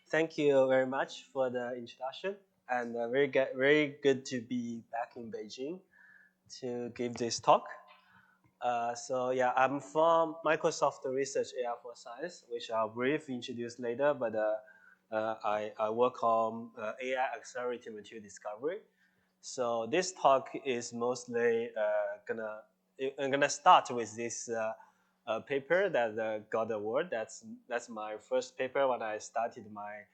Thank you very much for the introduction, and very good to be back in Beijing to give this talk. So yeah, I'm from Microsoft Research AI for Science, which I'll briefly introduce later, but I work on AI accelerated material discovery. So this talk is mostly I'm gonna start with this paper that got the award. That's my first paper when I started my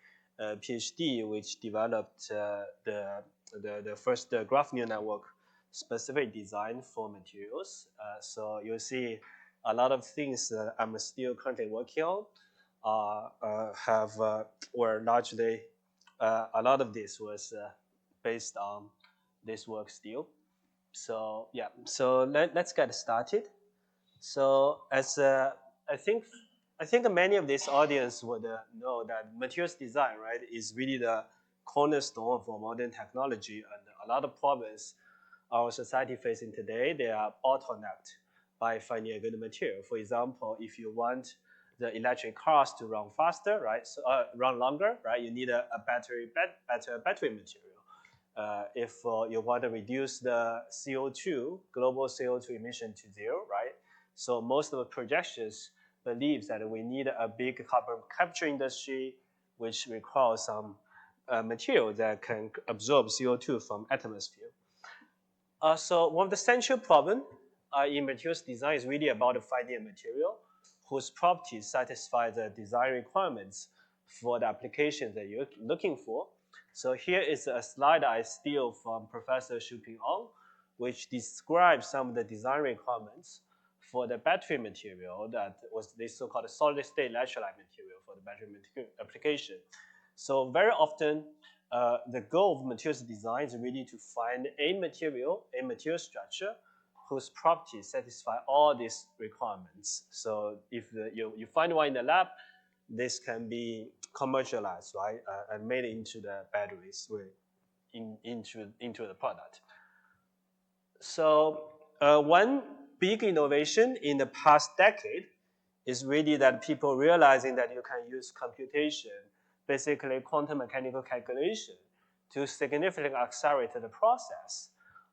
PhD, which developed the first graph neural network specific design for materials. So you'll see a lot of things that I'm still currently working on were largely a lot of this was based on this work still. So yeah, so let's get started. So as I think many of this audience would know that materials design, right, is really the cornerstone for modern technology, and a lot of problems our society facing today, they are bottlenecked by finding a good material. For example, if you want the electric cars to run faster, right, so run longer, right, you need a better battery material. If you want to reduce the CO2, global CO2 emission to zero, right? So most of the projections believes that we need a big carbon capture industry, which requires some material that can absorb CO2 from atmosphere. So one of the central problem in materials design is really about finding a material whose properties satisfy the design requirements for the application that you're looking for. So here is a slide I steal from Professor Xuping Ong, which describes some of the design requirements for the battery material that was this so-called solid-state electrolyte material for the battery material application. So very often, the goal of materials design is really to find a material structure whose properties satisfy all these requirements. So if you find one in the lab, this can be commercialized, right, and made into the batteries, into the product. So one big innovation in the past decade is really that people realizing that you can use computation, basically quantum mechanical calculation, to significantly accelerate the process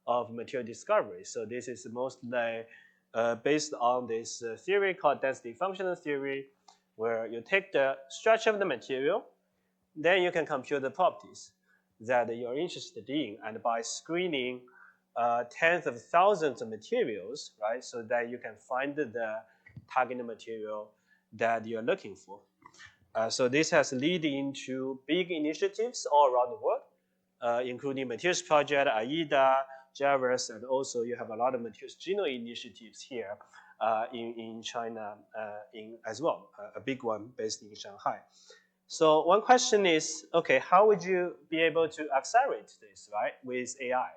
of material discovery. So this is mostly based on this theory called density functional theory, where you take the structure of the material, then you can compute the properties that you're interested in, and by screening tens of thousands of materials, right, so that you can find the target material that you're looking for. So this has led into big initiatives all around the world, including Materials Project, AIDA, JAVAS, and also you have a lot of materials genome initiatives here in China as well, a big one based in Shanghai. So one question is, okay, how would you be able to accelerate this, right, with AI?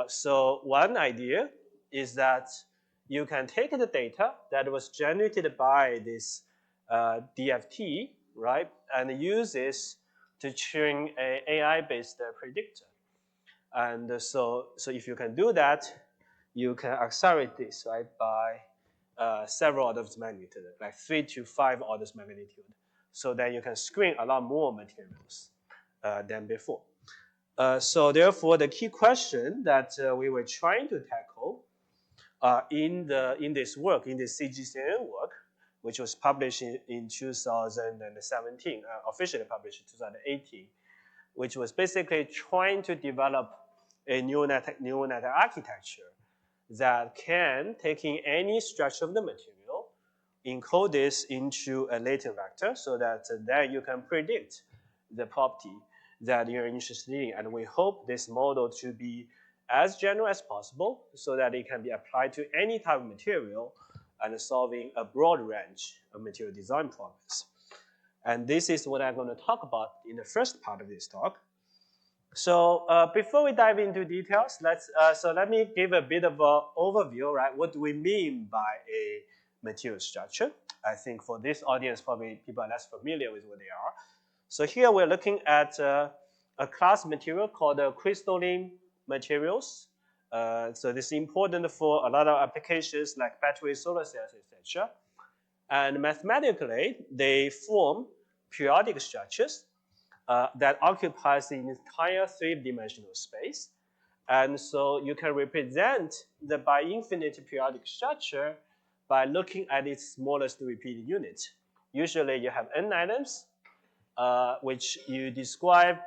So one idea is that you can take the data that was generated by this DFT, right, and use this to train an AI-based predictor. And so if you can do that, you can accelerate this, right, by several orders of magnitude, like 3 to 5 orders of magnitude. So then you can screen a lot more materials than before. So therefore, the key question that we were trying to tackle in this work, in this CGCNN work, which was published in 2017, officially published in 2018, which was basically trying to develop a neural net architecture that can take in any structure of the material, encode this into a latent vector, so that then you can predict the property that you're interested in. And we hope this model to be as general as possible so that it can be applied to any type of material and solving a broad range of material design problems. And this is what I'm going to talk about in the first part of this talk. So before we dive into details, let me give a bit of an overview, right? What do we mean by a material structure? I think for this audience, probably people are less familiar with what they are. So here we're looking at a class material called crystalline materials. So this is important for a lot of applications like battery, solar cells, etc. And mathematically, they form periodic structures that occupies the entire three-dimensional space. And so you can represent the bi-infinite periodic structure by looking at its smallest repeating unit. Usually you have n atoms, which you describe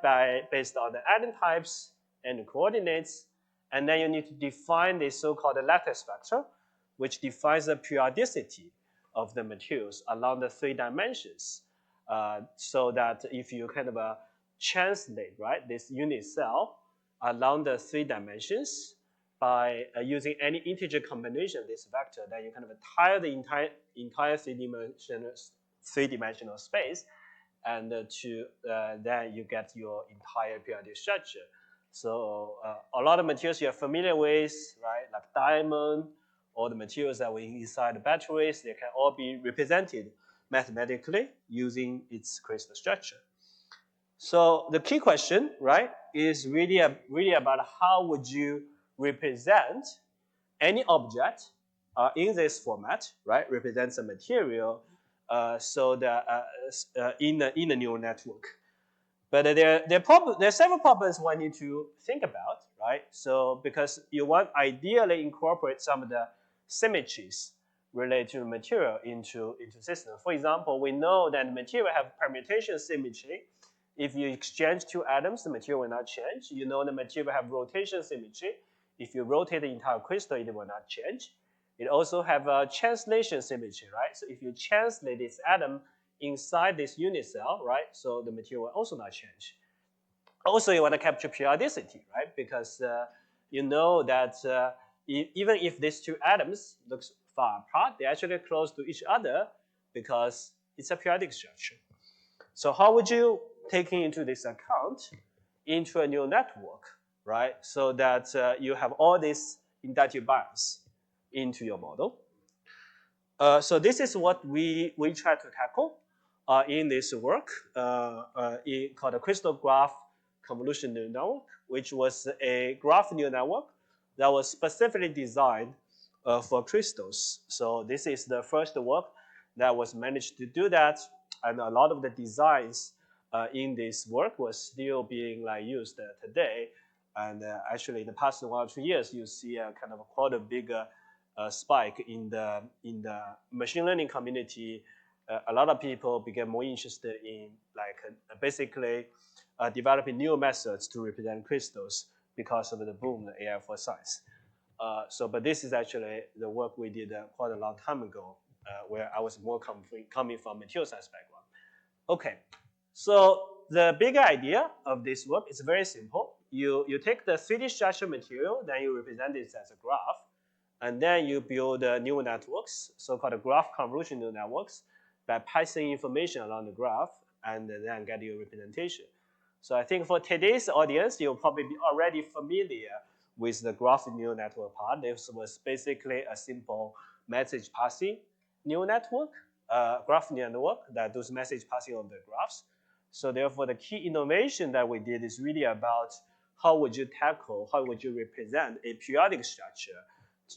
based on the atom types and the coordinates. And then you need to define the so-called lattice vector, which defines the periodicity of the materials along the three dimensions. So that if you kind of translate, right, this unit cell along the three dimensions by using any integer combination of this vector, then you kind of tile the entire three-dimensional space, and then you get your entire periodic structure. So a lot of materials you're familiar with, right, like diamond, or the materials that were inside the batteries, they can all be represented mathematically using its crystal structure. So the key question, right, is really about how would you represent any object in this format, right, represents a material, so that in a neural network. But there are several problems one need to think about, right? So because you want ideally incorporate some of the symmetries related to material into system. For example, we know that material have permutation symmetry. If you exchange two atoms, the material will not change. You know the material have rotation symmetry. If you rotate the entire crystal, it will not change. It also have a translation symmetry, right? So if you translate this atom inside this unit cell, right? So the material will also not change. Also, you want to capture periodicity, right? Because you know that even if these two atoms look far apart, they're actually close to each other because it's a periodic structure. So how would you take into this account into a neural network, right? So that you have all this inductive bias into your model. So this is what we try to tackle in this work called a crystal graph convolutional neural network, which was a graph neural network that was specifically designed for crystals. So this is the first work that was managed to do that, and a lot of the designs in this work was still being used today. And actually, in the past 1 or 2 years, you see a kind of quite a big spike in the machine learning community. A lot of people became more interested in basically developing new methods to represent crystals because of the boom in AI for science. But this is actually the work we did quite a long time ago, where I was more coming from material science background. Okay, so the big idea of this work is very simple. You take the 3D structure material, then you represent it as a graph, and then you build neural networks, so-called graph convolutional neural networks, by passing information along the graph, and then get your representation. So I think for today's audience, you'll probably be already familiar with the graph neural network part. This was basically a simple message passing neural network, graph neural network that does message passing on the graphs. So therefore, the key innovation that we did is really about how would you represent a periodic structure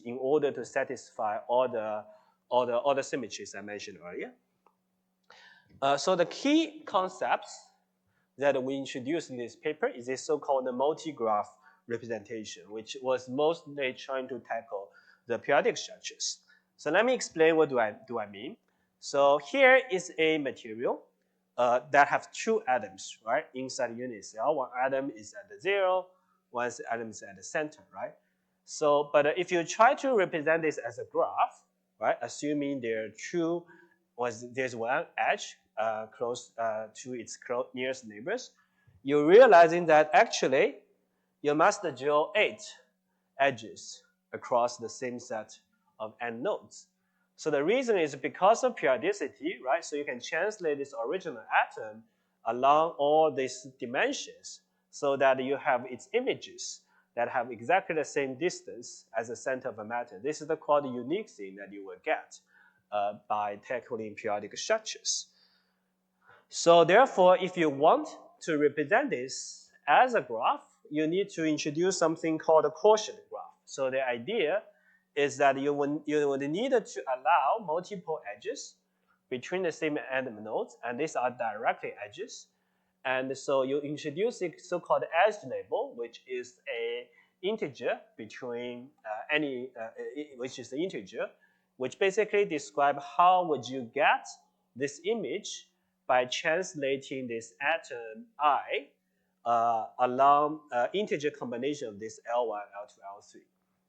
in order to satisfy all the symmetries I mentioned earlier. So the key concepts that we introduced in this paper is this so-called multi-graph representation, which was mostly trying to tackle the periodic structures. So let me explain what do I mean. So here is a material that have two atoms, right, inside the unit cell. One atom is at the 0, one atom is at the center, right? So, but if you try to represent this as a graph, right, assuming there's one edge close to its nearest neighbors, you're realizing that actually you must draw 8 edges across the same set of n nodes. So the reason is because of periodicity, right? So you can translate this original atom along all these dimensions so that you have its images that have exactly the same distance as the center of a matter. This is called the unique thing that you will get by tackling periodic structures. So therefore, if you want to represent this as a graph, you need to introduce something called a quotient graph. So the idea is that you would need to allow multiple edges between the same element nodes, and these are directly edges. And so you introduce a so-called edge label, which is a integer between which is the integer, which basically describe how would you get this image by translating this atom I along integer combination of this L1, L2, L3,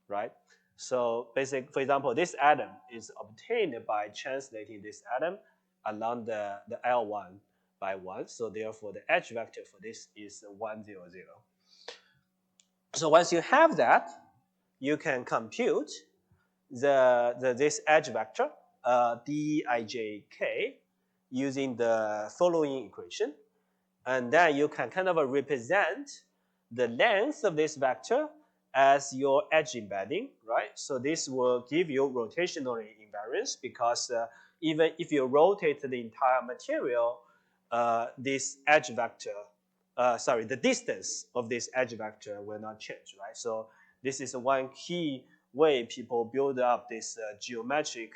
right? So basically, for example, this atom is obtained by translating this atom along the L1 by 1. So therefore, the edge vector for this is 1, 0, 0. So once you have that, you can compute this edge vector, Dijk, using the following equation. And then you can kind of represent the length of this vector as your edge embedding, right? So this will give you rotational invariance because even if you rotate the entire material, this edge vector, the distance of this edge vector will not change, right? So this is one key way people build up this geometric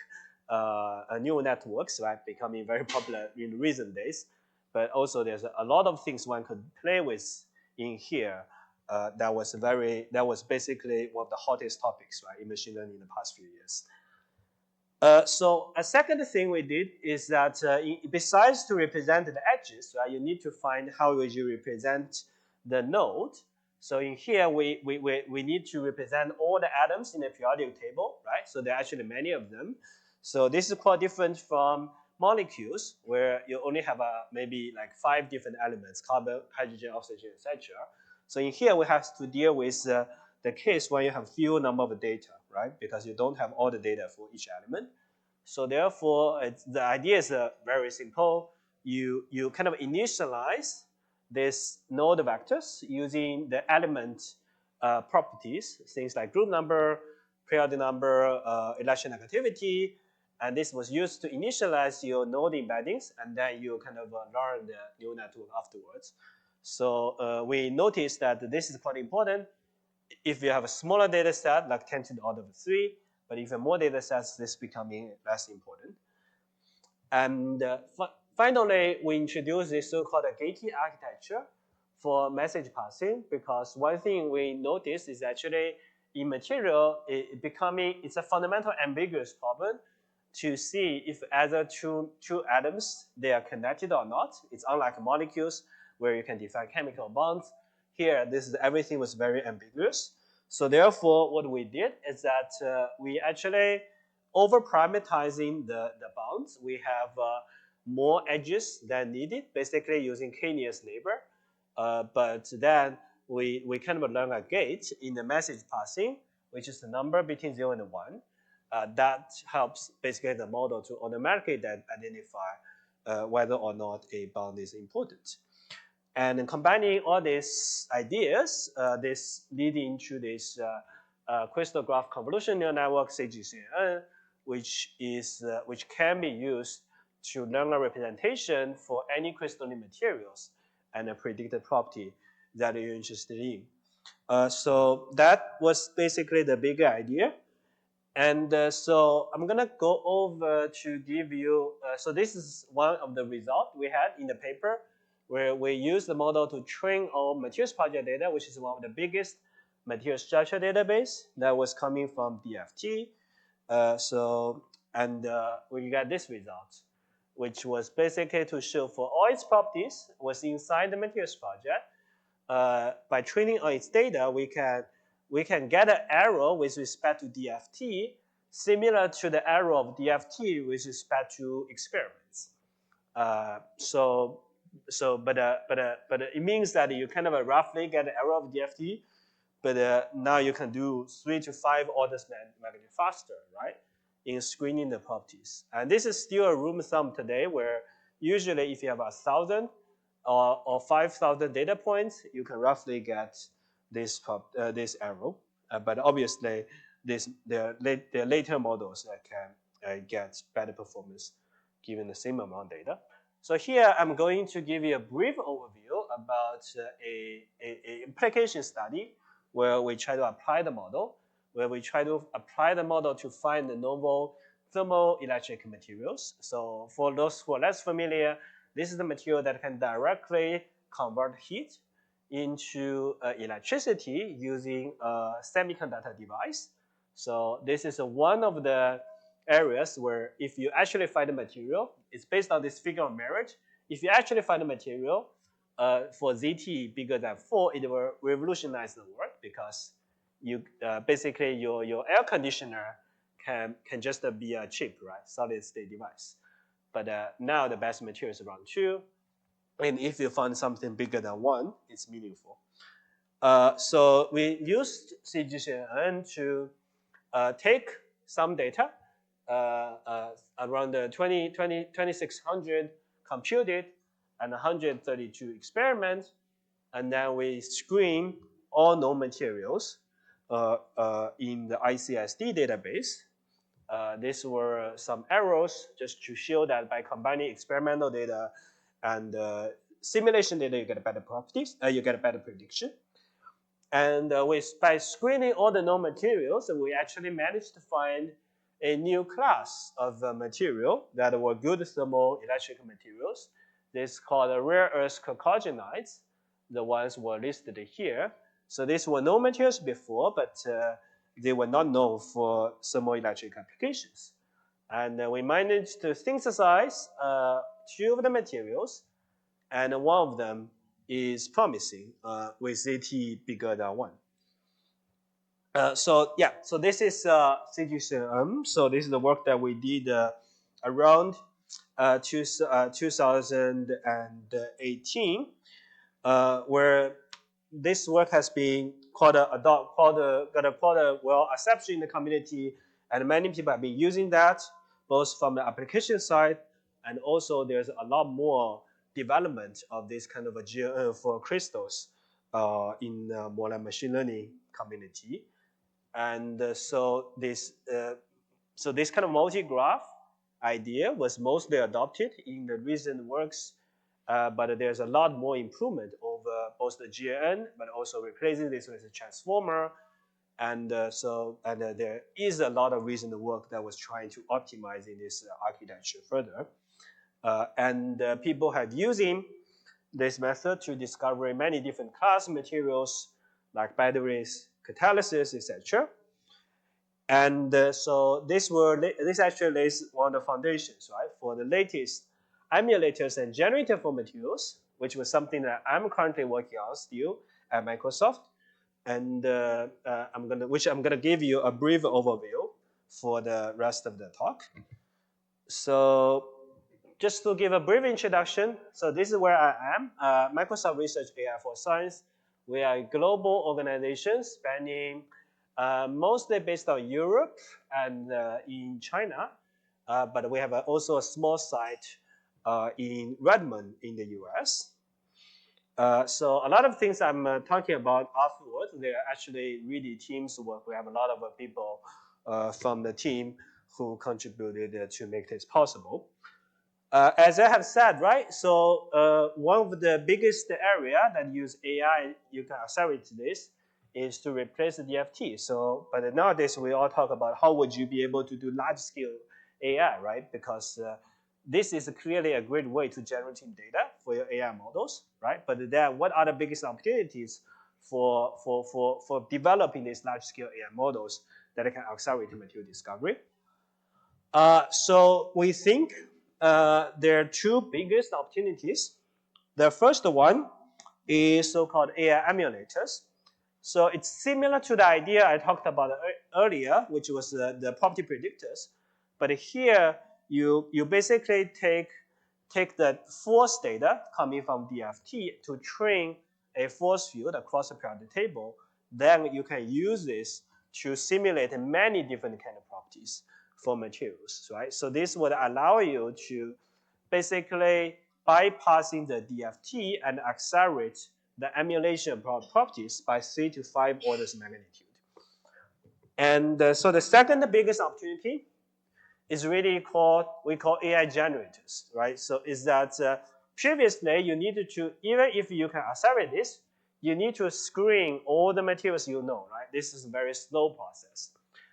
neural networks, right? Becoming very popular in recent days. But also there's a lot of things one could play with in here that was basically one of the hottest topics, right, in machine learning in the past few years. So a second thing we did is that besides to represent the edges, right, you need to find how would you represent the node. So in here, we need to represent all the atoms in the periodic table, right? So there are actually many of them. So this is quite different from molecules, where you only have maybe like 5 different elements, carbon, hydrogen, oxygen, etc. So in here, we have to deal with the case where you have few number of data, right? Because you don't have all the data for each element. So therefore, the idea is very simple. You kind of initialize this node vectors using the element properties, things like group number, periodic number, electronegativity, and this was used to initialize your node embeddings, and then you kind of learn the neural network afterwards. So we noticed that this is quite important if you have a smaller data set, like 10 to the order of 3, but if you have more data sets, this is becoming less important. And finally, we introduced this so-called gated architecture for message passing, because one thing we noticed is actually in material, it's a fundamental ambiguous problem to see if either two atoms, they are connected or not. It's unlike molecules where you can define chemical bonds. Here, everything was very ambiguous. So therefore, what we did is that we actually over-parameterizing the bounds. We have more edges than needed, basically using k-nearest neighbor. But then we kind of learn a gate in the message passing, which is the number between 0 and 1. That helps basically the model to automatically then identify whether or not a bound is important. And combining all these ideas, this leading to this crystal graph convolutional neural network, CGCNN, which can be used to learn a representation for any crystalline materials and a predicted property that you're interested in. So that was basically the bigger idea. And so I'm going to go over to give you, so this is one of the results we had in the paper, where we use the model to train our materials project data, which is one of the biggest material structure database that was coming from DFT. We got this result, which was basically to show for all its properties was inside the materials project. By training on its data, we can get an error with respect to DFT similar to the error of DFT with respect to experiments. But it means that you kind of roughly get an error of DFT, but now you can do 3 to 5 orders magnitude faster, right, in screening the properties. And this is still a rule of thumb today, where usually if you have 1,000 or 5,000 data points, you can roughly get this error. But obviously, there are later models that can get better performance given the same amount of data. So here I'm going to give you a brief overview about a application study where we try to apply the model. where we try to apply the model to find the novel thermoelectric materials. So for those who are less familiar, this is the material that can directly convert heat into electricity using a semiconductor device. So this is one of the areas where if you actually find a material, it's based on this figure of merit. If you actually find a material for ZT bigger than 4, it will revolutionize the world because you basically your air conditioner can just be a chip, right? Solid state device. But now the best material is around 2. And if you find something bigger than 1, it's meaningful. So we used CGCNN to take some data around the 2600 computed and 132 experiments, and then we screen all known materials in the ICSD database. These were some arrows just to show that by combining experimental data and simulation data, you get better properties, you get a better prediction. And by screening all the known materials, we actually managed to find a new class of material that were good thermoelectric materials. This is called rare earth chalcogenides. The ones were listed here. So these were known materials before, but they were not known for thermoelectric applications. And we managed to synthesize 2 of the materials, and one of them is promising with ZT bigger than 1. So this is CGCNN. So this is the work that we did around 2018, where this work has been got a well accepted in the community, and many people have been using that both from the application side, and also there's a lot more development of this kind of a GNN for crystals in more like machine learning community. And so this kind of multi-graph idea was mostly adopted in the recent works, but there's a lot more improvement over both the GNN, but also replacing this with a transformer. And there is a lot of recent work that was trying to optimize in this architecture further. And people have using this method to discover many different class materials like batteries, catalysis, etc. And so this actually lays one of the foundations, right, for the latest emulators and generative for materials, which was something that I'm currently working on still at Microsoft, and I'm gonna give you a brief overview for the rest of the talk. So just to give a brief introduction, so this is where I am. Microsoft Research AI for Science. We are a global organization spanning mostly based on Europe and in China, but we have also a small site in Redmond in the US. So a lot of things I'm talking about afterwards, they're actually really teams work. We have a lot of people from the team who contributed to make this possible. As I have said, right, so one of the biggest area that use AI, you can accelerate this, is to replace the DFT. So, but nowadays we all talk about how would you be able to do large-scale AI, right? Because this is clearly a great way to generating data for your AI models, right? But then what are the biggest opportunities for developing these large-scale AI models that can accelerate material discovery? So we think there are 2 biggest opportunities. The first one is so-called AI emulators. So it's similar to the idea I talked about earlier, which was the property predictors. But here, you basically take the force data coming from DFT to train a force field across the periodic table. Then you can use this to simulate many different kind of properties for materials, right? So this would allow you to basically bypassing the DFT and accelerate the emulation properties by 3 to 5 orders of magnitude. And so the second biggest opportunity is really we call AI generators, right? So is that previously you needed to, even if you can accelerate this, you need to screen all the materials you know, right? This is a very slow process.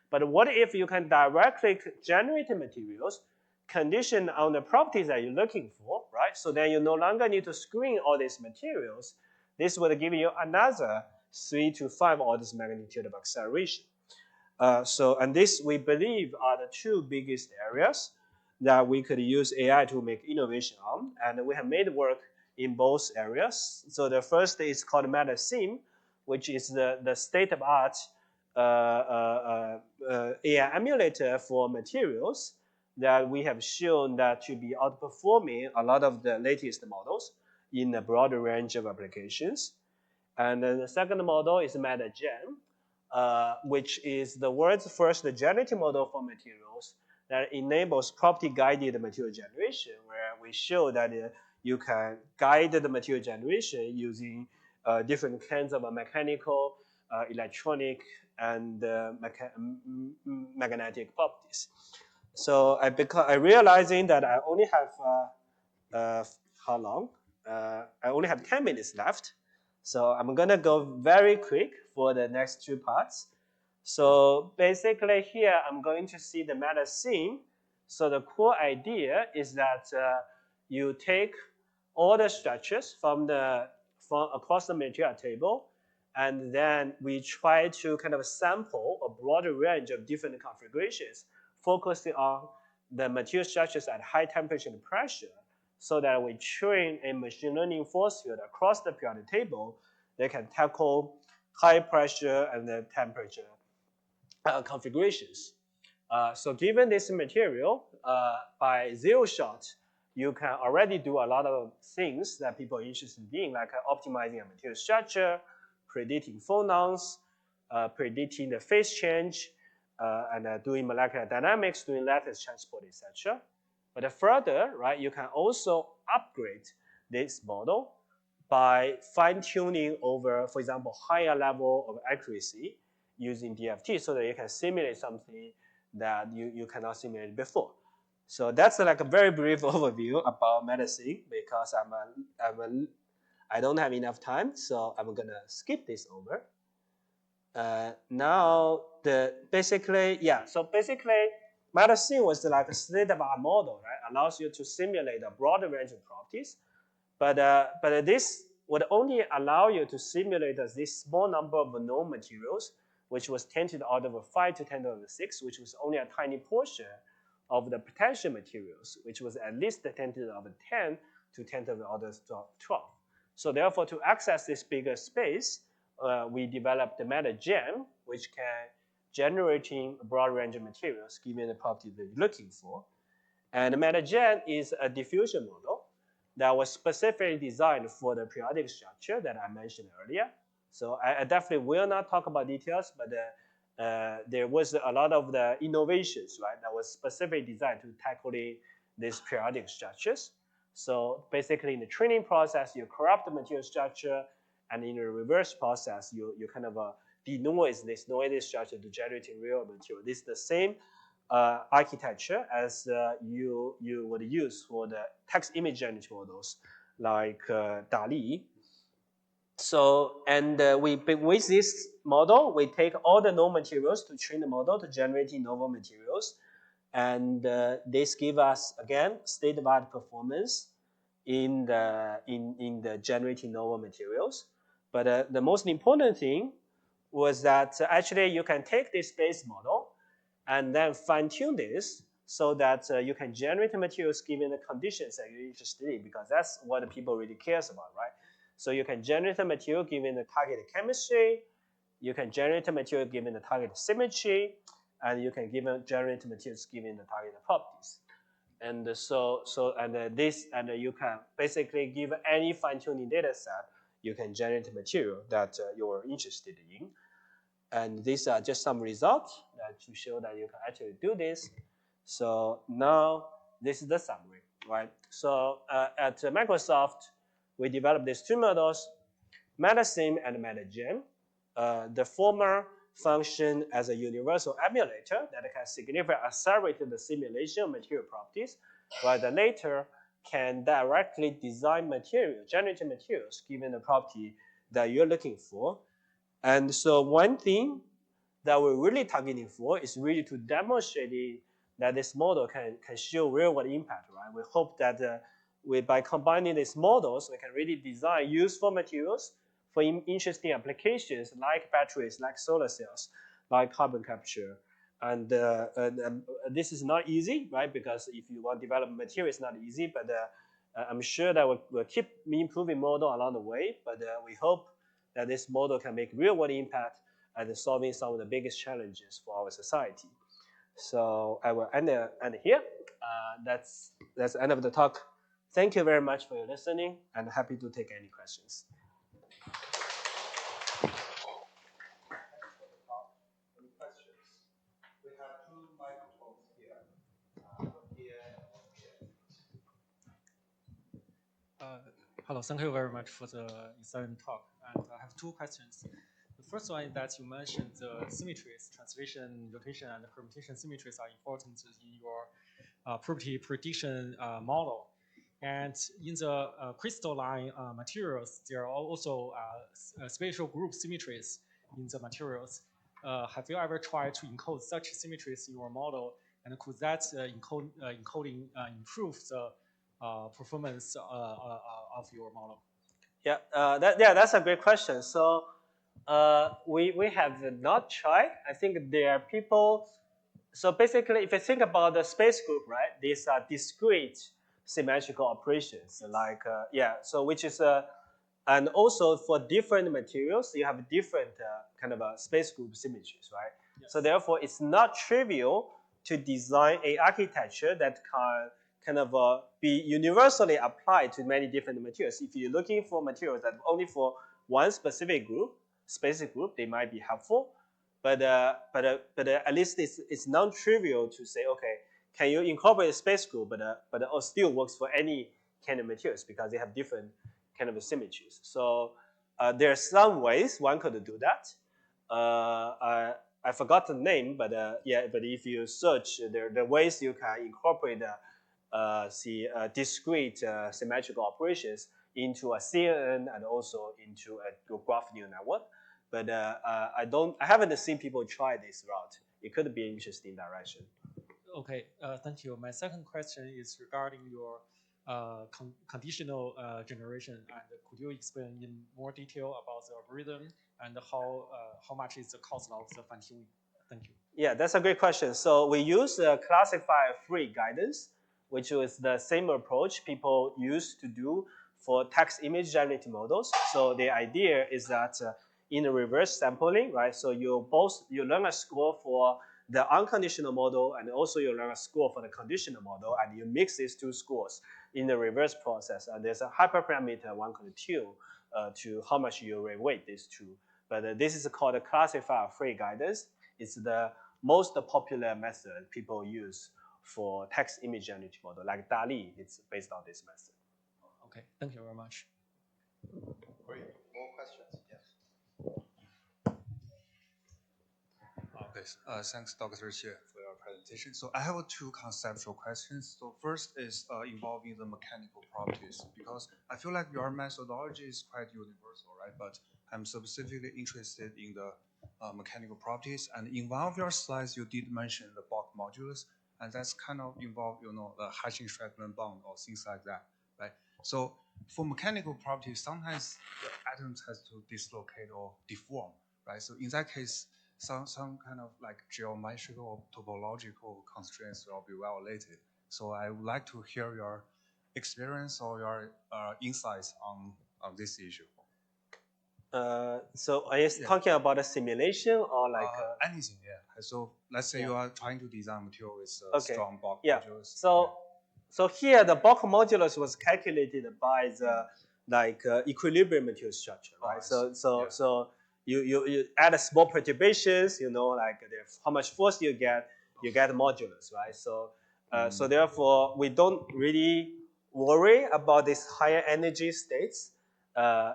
But what if you can directly generate materials conditioned on the properties that you're looking for, right? So then you no longer need to screen all these materials. This would give you another 3 to 5 orders magnitude of acceleration. And this, we believe, are the two biggest areas that we could use AI to make innovation on. And we have made work in both areas. So the first is called MetaSim, which is the state-of-art AI emulator for materials that we have shown that to be outperforming a lot of the latest models in a broader range of applications. And then the second model is MetaGen, which is the world's first generative model for materials that enables property-guided material generation, where we show that you can guide the material generation using different kinds of mechanical, electronic, and magnetic properties. So I realizing that I only have how long? I only have 10 minutes left. So I'm gonna go very quick for the next two parts. So basically here I'm going to see the meta scene. So the core idea is that you take all the structures from across the material table, and then we try to kind of sample a broader range of different configurations, focusing on the material structures at high temperature and pressure, so that we train a machine learning force field across the periodic table that can tackle high pressure and the temperature configurations. So given this material, by zero shot, you can already do a lot of things that people are interested in, like optimizing a material structure, predicting phonons, predicting the phase change, and doing molecular dynamics, doing lattice transport, etc. But further, right, you can also upgrade this model by fine-tuning over, for example, higher level of accuracy using DFT, so that you can simulate something that you cannot simulate before. So that's like a very brief overview about medicine, because I don't have enough time, so I'm gonna skip this over. Now basically medicine was like a state-of-art model, right? Allows you to simulate a broader range of properties, but this would only allow you to simulate this small number of known materials, which was 10 to the order of 5 to 10 to the order of 6, which was only a tiny portion of the potential materials, which was at least 10 to the order 10 to 10 to the order 12. So therefore, to access this bigger space, we developed the MetaGen, which can generating a broad range of materials given the property that you're looking for. And the MetaGen is a diffusion model that was specifically designed for the periodic structure that I mentioned earlier. So I definitely will not talk about details, but there was a lot of the innovations, right, that was specifically designed to tackle these periodic structures. So basically in the training process, you corrupt the material structure, and in the reverse process, you kind of denoise this noisy structure to generate real material. This is the same architecture as you would use for the text image generative models like DALL-E. So, and with this model, we take all the known materials to train the model to generate novel materials. And this gives us, again, state-of-art performance in the generating novel materials. But the most important thing was that actually you can take this base model and then fine-tune this so that you can generate materials given the conditions that you're interested in, because that's what people really cares about, right? So you can generate a material given the target chemistry, you can generate a material given the target symmetry, and you can generate materials given the target properties. And you can basically give any fine-tuning data set, you can generate material that you're interested in. And these are just some results to show that you can actually do this. So now this is the summary, right? So at Microsoft, we developed these two models, MetaSim and MetaGen. The former function as a universal emulator that can significantly accelerate the simulation of material properties, while the later can directly design generate materials given the property that you're looking for. And so one thing that we're really targeting for is really to demonstrate that this model can show real-world impact, right? We hope that by combining these models, we can really design useful materials for interesting applications like batteries, like solar cells, like carbon capture. And this is not easy, right? Because if you want to develop material, it's not easy, but I'm sure that we'll keep improving model along the way, but we hope that this model can make real-world impact and solving some of the biggest challenges for our society. So I will end here. That's the end of the talk. Thank you very much for your listening, and happy to take any questions. Any questions? We have two microphones here. Hello, thank you very much for the excellent talk. And I have two questions. The first one is that you mentioned the symmetries, translation, rotation, and permutation symmetries are important in your property prediction model. And in the crystalline materials, there are also spatial group symmetries in the materials. Have you ever tried to encode such symmetries in your model? And could that encoding improve the performance of your model? Yeah, that's a great question. So we have not tried. I think there are people. So basically, if you think about the space group, right, these are discrete symmetrical operations. Like so which is and also for different materials, you have different kind of space group symmetries, right? Yes. So therefore, it's not trivial to design a architecture that can kind of be universally applied to many different materials. If you're looking for materials that only for one specific group, specific group, they might be helpful. But at least it's non-trivial to say, okay, can you incorporate a space group, but it still works for any kind of materials because they have different kind of symmetries. So there are some ways one could do that. I forgot the name, but but if you search, there are ways you can incorporate discrete symmetrical operations into a CNN and also into a graph neural network. But I haven't seen people try this route. It could be an interesting direction. Okay, thank you. My second question is regarding your conditional generation, and could you explain in more detail about the algorithm and how much is the cost of the fine-tuning? Thank you. Yeah, that's a great question. So we use classifier-free guidance, which was the same approach people used to do for text image generative models. So the idea is that in the reverse sampling, right? So you learn a score for the unconditional model, and also you learn a score for the conditional model, and you mix these two scores in the reverse process. And there's a hyperparameter one could tune to how much you reweight these two. But this is called a classifier-free guidance. It's the most popular method people use for text image generative model, like DALL-E. It's based on this method. Okay, thank you very much. Great. More questions? Yes. Okay, thanks, Dr. Xie, for your presentation. So I have two conceptual questions. So first is involving the mechanical properties, because I feel like your methodology is quite universal, right? But I'm specifically interested in the mechanical properties. And in one of your slides, you did mention the bulk modulus, and that's kind of involved, the Hashing-Strickland bond or things like that, right? So for mechanical properties, sometimes the atoms has to dislocate or deform, right? So in that case, some kind of like geometrical or topological constraints will be violated. So I would like to hear your experience or your insights on this issue. So are you talking about a simulation or like anything? Yeah. So let's say you are trying to design material with strong bulk modulus. So here the bulk modulus was calculated by the equilibrium material structure, right? So you add a small perturbations, like how much force you get modulus, right? So therefore we don't really worry about these higher energy states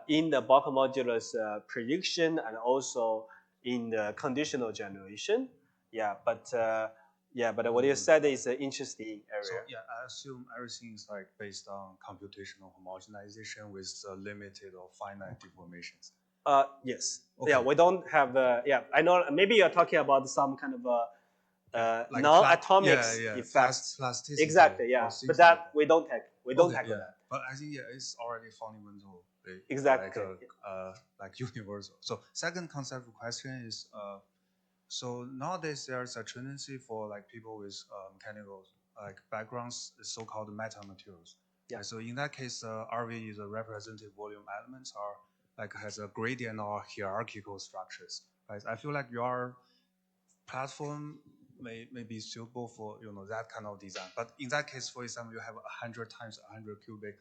in the bulk modulus prediction and also in the conditional generation. But what you said is an interesting area. So I assume everything is like based on computational homogenization with limited or finite deformations. Yes. Okay. Yeah, we don't have. Yeah, I know. Maybe you're talking about some kind of Like non-atomic effects. plasticity. Exactly. Yeah, but that we don't tackle. We don't tackle that. But I think it's already fundamental. Exactly. Like universal. So second conceptual question is so nowadays there's a tendency for like people with mechanical like backgrounds, so-called metamaterials. Yeah. So in that case, RV is a representative volume elements are like has a gradient or hierarchical structures. Right. I feel like your platform may be suitable for that kind of design. But in that case, for example, you have 100 times 100 cubic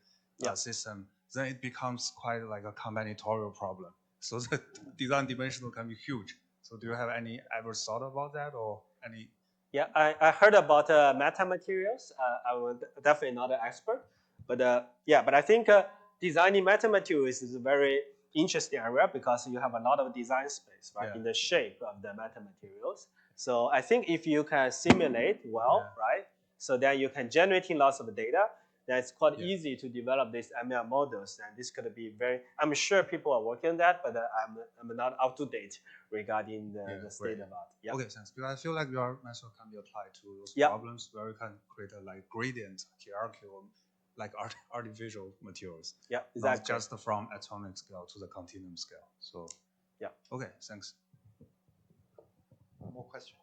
system, then it becomes quite like a combinatorial problem. So the design dimensional can be huge. So do you have any ever thought about that or any? Yeah, I heard about metamaterials. I'm definitely not an expert, but but I think designing metamaterials is a very interesting area because you have a lot of design space, right, in the shape of the metamaterials. So I think if you can simulate well, right, so then you can generate lots of data. Then it's quite easy to develop these ML models, and this could be very. I'm sure people are working on that, but I'm not up to date regarding the state of art. Yeah. Okay, thanks. Because I feel like your method can be applied to those problems where you can create a like gradient hierarchical, like artificial materials. Yeah, exactly. Not just from atomic scale to the continuum scale. So yeah. Okay, thanks. More questions?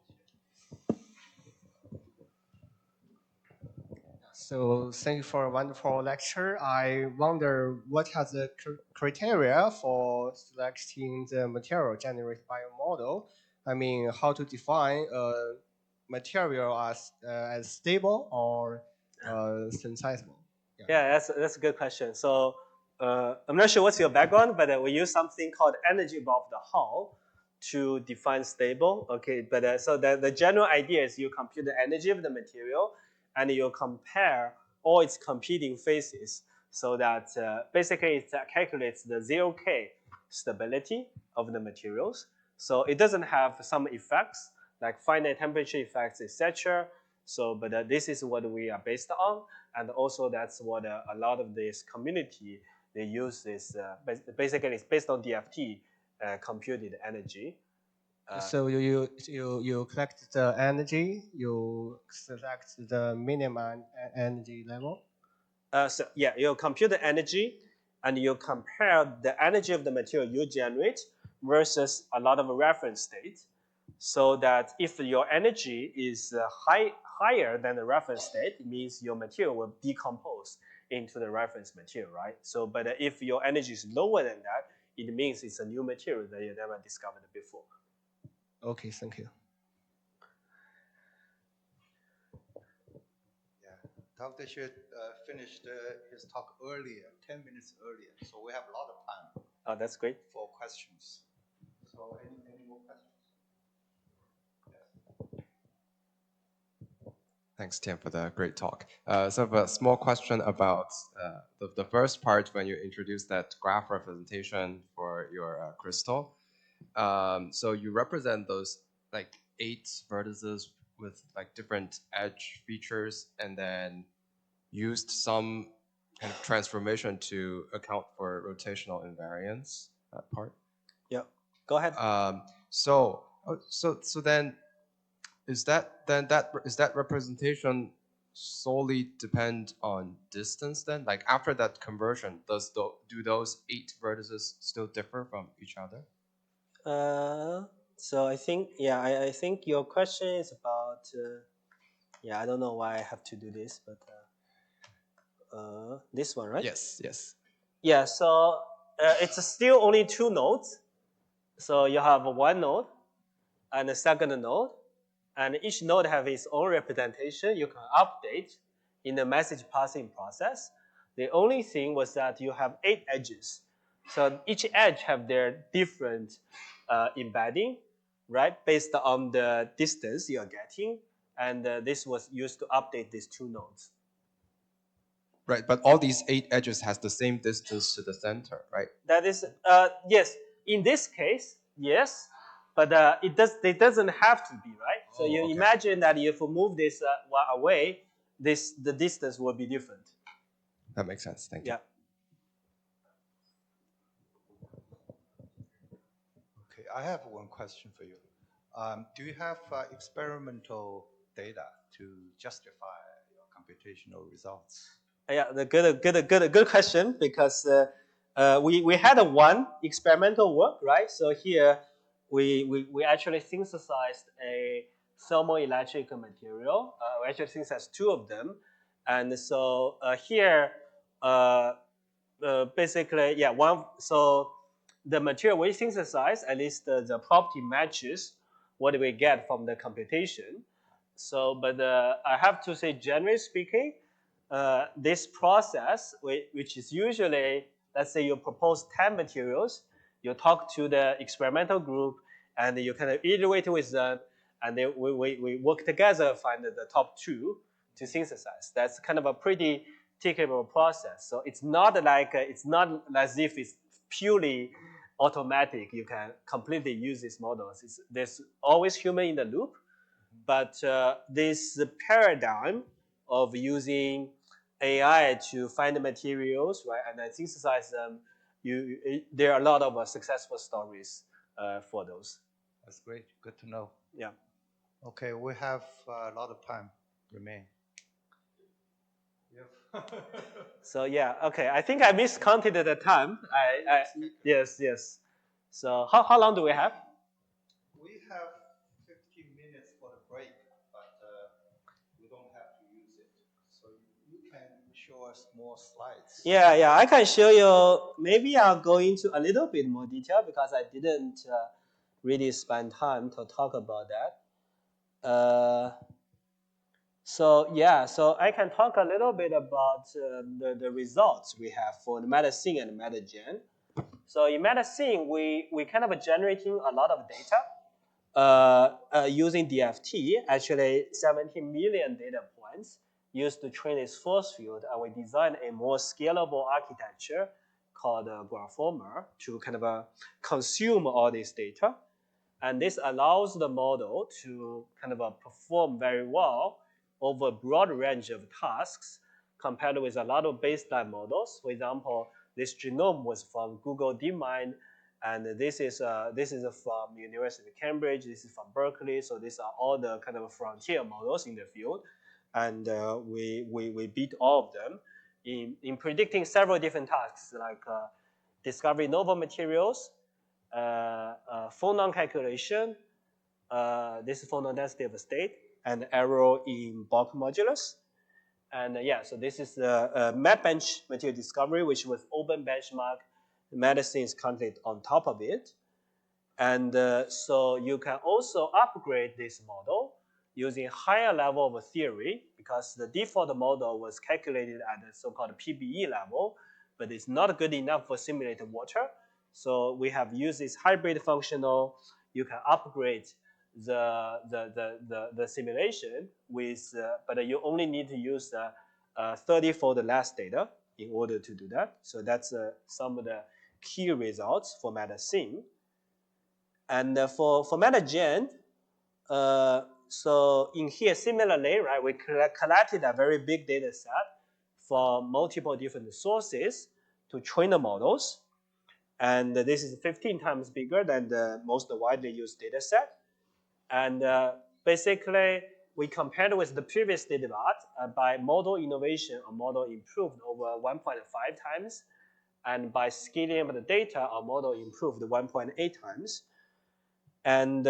So thank you for a wonderful lecture. I wonder what are the criteria for selecting the material generated by a model? I mean, how to define a material as stable or synthesizable? Yeah, that's a good question. So I'm not sure what's your background, but we use something called energy above the Hall to define stable. Okay, but so the general idea is you compute the energy of the material and you compare all its competing phases so that basically it calculates the 0K stability of the materials. So it doesn't have some effects like finite temperature effects, etc. So, but this is what we are based on, and also that's what a lot of this community they use this. Basically, it's based on DFT computed energy. So you collect the energy, you select the minimum energy level. So yeah, you compute the energy, and you compare the energy of the material you generate versus a lot of reference state, so that if your energy is higher than the reference state, it means your material will decompose into the reference material, right? So, but if your energy is lower than that, it means it's a new material that you never discovered before. Okay, thank you. Yeah, Dr. Xie finished his talk earlier, 10 minutes earlier, so we have a lot of time. Oh, that's great. For questions. So any more questions? Thanks, Tian, for the great talk. So I have a small question about the first part when you introduced that graph representation for your crystal. So you represent those like 8 vertices with like different edge features and then used some kind of transformation to account for rotational invariance, that part. Yeah, go ahead. So then is that representation solely depend on distance then? Like after that conversion, do those 8 vertices still differ from each other? So I think I think your question is about I don't know why I have to do this, but this one, right? Yes. Yeah, so it's still only 2 nodes. So you have one node and a second node, and each node have its own representation. You can update in the message passing process. The only thing was that you have 8 edges. So each edge have their different embedding, right, based on the distance you're getting. And this was used to update these 2 nodes. Right, but all these 8 edges has the same distance to the center, right? That is, yes. In this case, yes, but it doesn't have to be, right? So you imagine that if you move this one away, the distance will be different. That makes sense. Thank you. Yeah. I have one question for you. Do you have experimental data to justify your computational results? Yeah, the good question, because we had one experimental work, right? So here we actually synthesized a thermoelectric material. We actually synthesized two of them, and so here basically, yeah, one. So the material we synthesize, at least the property matches what we get from the computation. So, but I have to say, generally speaking, this process, which is usually, let's say you propose 10 materials, you talk to the experimental group, and you kind of iterate with them, and then we work together, find the top two to synthesize. That's kind of a pretty typical process. So it's not like, it's not as if it's purely automatic. You can completely use these models. There's always human in the loop, but this paradigm of using AI to find the materials, right, and then synthesize them, there are a lot of successful stories for those. That's great. Good to know. Yeah. Okay, we have a lot of time remain. So yeah, okay. I think I miscounted the time. Yes. So how long do we have? We have 15 minutes for the break, but we don't have to use it. So you can show us more slides. Yeah. I can show you. Maybe I'll go into a little bit more detail because I didn't really spend time to talk about that. So I can talk a little bit about the results we have for the medicine and MetaGen. So in medicine, we kind of generating a lot of data using DFT, actually 17 million data points used to train this force field, and we designed a more scalable architecture called Graphoma to kind of consume all this data. And this allows the model to kind of perform very well over a broad range of tasks compared with a lot of baseline models. For example, this genome was from Google DeepMind, and this is from University of Cambridge, this is from Berkeley, so these are all the kind of frontier models in the field. And we beat all of them in predicting several different tasks, like discovery novel materials, phonon calculation, this is phonon density of a state, and error in bulk modulus. And so this is the MapBench material discovery, which was open benchmark. Medicine is currently on top of it. And so you can also upgrade this model using higher level of theory, because the default model was calculated at the so-called PBE level, but it's not good enough for simulated water. So we have used this hybrid functional. You can upgrade the simulation with, but you only need to use 30-fold less data in order to do that. So that's some of the key results for medicine. And for MetaGen, so in here, similarly, right, we collected a very big data set from multiple different sources to train the models. And this is 15 times bigger than the most widely used data set. And basically, we compared with the previous data set by model innovation, our model improved over 1.5 times. And by scaling up the data, our model improved 1.8 times. And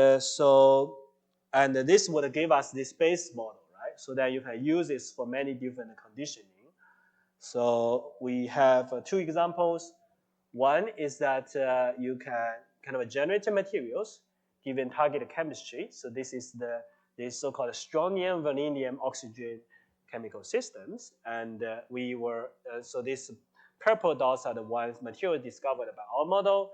and this would give us this base model, right? So that you can use this for many different conditioning. So we have two examples. One is that you can kind of generate materials given target chemistry. So this is the so-called strontium, vanadium, oxygen chemical systems. And we were, so these purple dots are the ones material discovered by our model.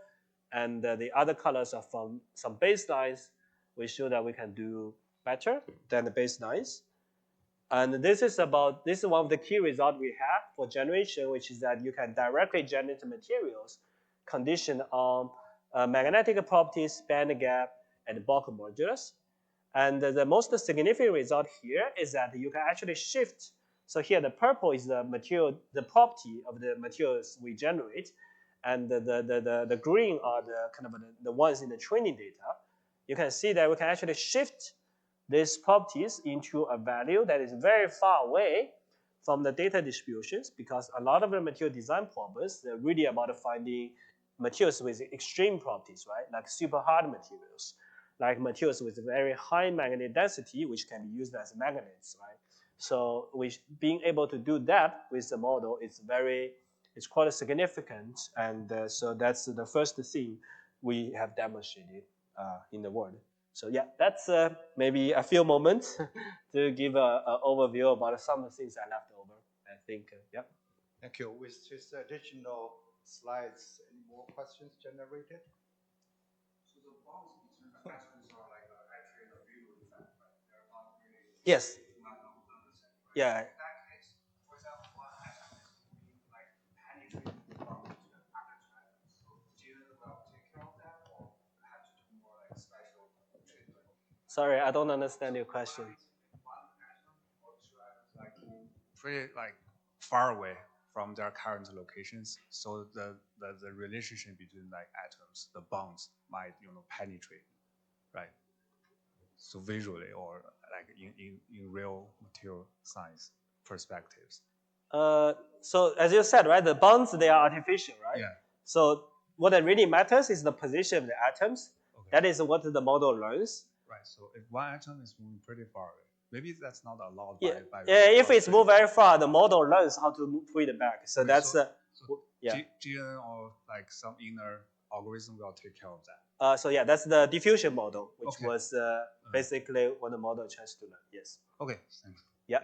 And the other colors are from some baselines. We show that we can do better than the baselines. And this is one of the key results we have for generation, which is that you can directly generate materials conditioned on magnetic properties, band gap, and bulk modulus. And the most significant result here is that you can actually shift. So here the purple is the material, the property of the materials we generate. and the green are the kind of the ones in the training data, you can see that we can actually shift these properties into a value that is very far away from the data distributions, because a lot of the material design problems, they're really about finding materials with extreme properties, right? Like super hard materials, like materials with very high magnetic density, which can be used as magnets, right? So being able to do that with the model is it's quite significant, and so that's the first thing we have demonstrated in the world. So yeah, that's maybe a few moments to give an overview about some of the things I left over. I think, yeah. Thank you. With this additional slides, any more questions generated? So the bonds between the atoms are like actually a visual effect, right? They're not really. Yes. Not understanding, right? Yeah. In that case, for example, one atom is being like penetrated from the other atoms. So do you will take care of that, or have to do more like special treatment? Sorry, I don't understand your question. One atom or two atoms like pretty like far away from their current locations, so the relationship between like atoms, the bonds might penetrate, right? So visually or like in real material science perspectives. So as you said, right, the bonds, they are artificial, right? Yeah. So what really matters is the position of the atoms. Okay. That is what the model learns. Right. So if one atom is moving pretty far away, maybe that's not allowed Yeah, by if it's moved very far, the model learns how to put it back. So okay, that's yeah. GN or like some inner algorithm will take care of that. So yeah, that's the diffusion model, which Okay. was basically what the model tries to learn. Yes. Okay. Thanks. Yeah.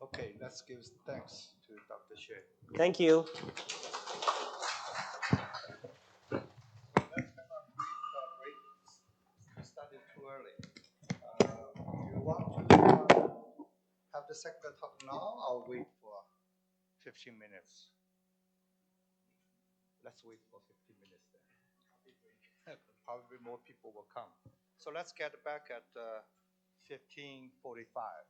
Okay, let's give thanks to Dr. Xie. Thank you. We started too early. Do you want to have the second talk now or wait for 15 minutes? Let's wait for 15 minutes then. Probably more people will come. So let's get back at 15:45.